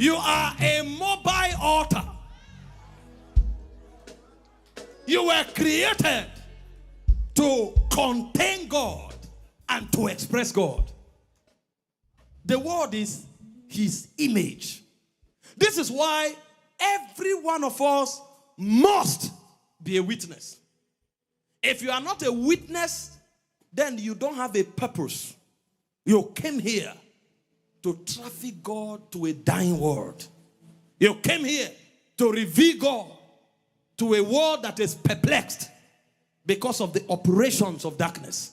You are a mobile altar. You were created to contain God and to express God. The word is his image. This is why every one of us must be a witness. If you are not a witness, then you don't have a purpose. You came here to traffic God to a dying world. You came here to reveal God to a world that is perplexed because of the operations of darkness.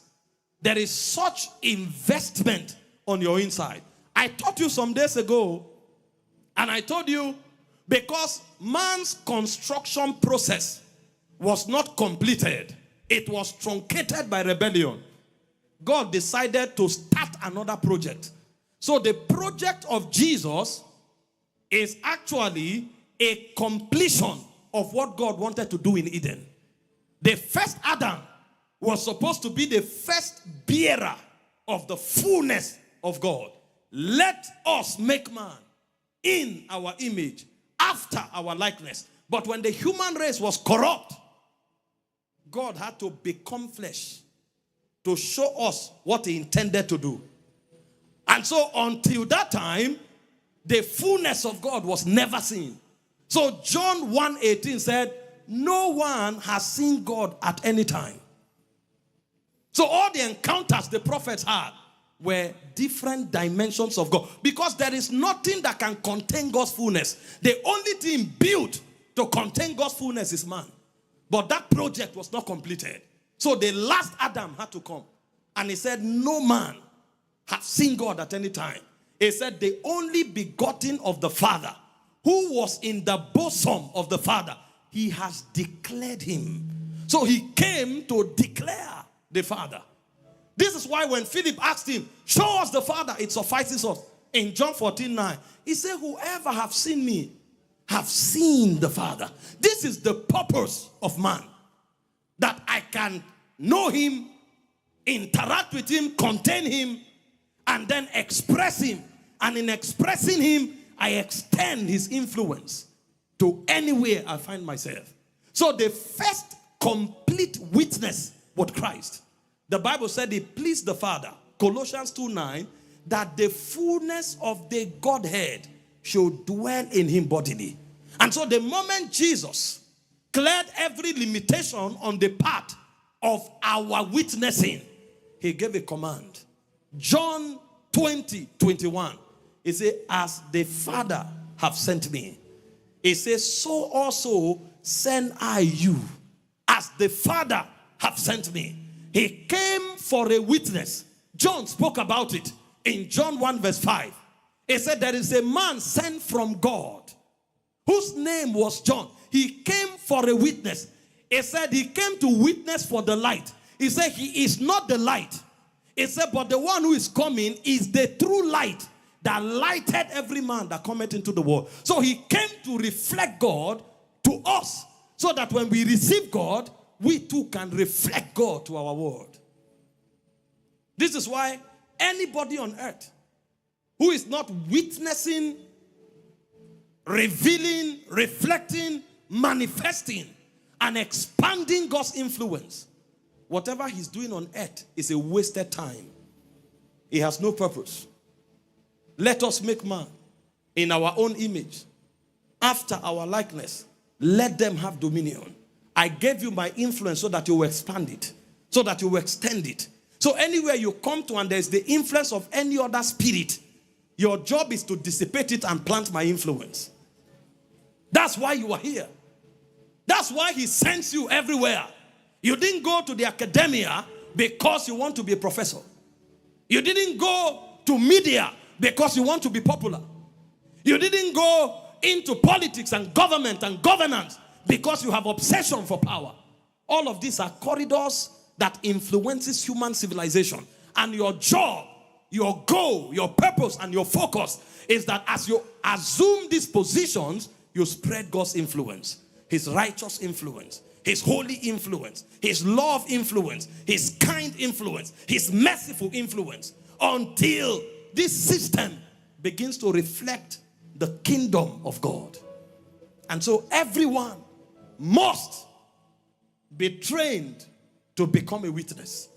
There is such investment on your inside. I taught you some days ago, and I told you, because man's construction process was not completed, it was truncated by rebellion, God decided to start another project. So the project of Jesus is actually a completion of what God wanted to do in Eden. The first Adam was supposed to be the first bearer of the fullness of God. Let us make man in our image, after our likeness. But when the human race was corrupt, God had to become flesh to show us what he intended to do. And so until that time, the fullness of God was never seen. So John 1:18 said, no one has seen God at any time. So all the encounters the prophets had were different dimensions of God. Because there is nothing that can contain God's fullness. The only thing built to contain God's fullness is man. But that project was not completed. So the last Adam had to come. And he said, no man has seen God at any time. He said, the only begotten of the Father, who was in the bosom of the Father, he has declared him. So he came to declare the Father. This is why when Philip asked him, show us the Father, it suffices us. In John 14:9, he said, whoever have seen me, have seen the Father. This is the purpose of man. That I can know him, interact with him, contain him, and then express him. And in expressing him, I extend his influence to anywhere I find myself. So the first complete witness was Christ. The Bible said it pleased the Father, Colossians 2:9, that the fullness of the Godhead should dwell in him bodily. And so the moment Jesus cleared every limitation on the part of our witnessing, he gave a command. John 20:21. He said, as the Father have sent me. He says, so also send I you. As the Father have sent me. He came for a witness. John spoke about it in John 1:5. He said, there is a man sent from God whose name was John. He came for a witness. He said he came to witness for the light. He said he is not the light. He said, but the one who is coming is the true light that lighted every man that cometh into the world. So he came to reflect God to us, so that when we receive God, we too can reflect God to our world. This is why anybody on earth who is not witnessing, revealing, reflecting, manifesting, and expanding God's influence, whatever he's doing on earth is a wasted time. He has no purpose. Let us make man in our own image, after our likeness. Let them have dominion. I gave you my influence so that you will expand it, so that you will extend it. So anywhere you come to and there's the influence of any other spirit, your job is to dissipate it and plant my influence. That's why you are here. That's why he sends you everywhere. You didn't go to the academia because you want to be a professor. You didn't go to media because you want to be popular. You didn't go into politics and government and governance because you have obsession for power. All of these are corridors that influences human civilization. And your job, your goal, your purpose, and your focus is that as you assume these positions, you spread God's influence, his righteous influence, his holy influence, his love influence, his kind influence, his merciful influence, until this system begins to reflect the kingdom of God. And so everyone must be trained to become a witness.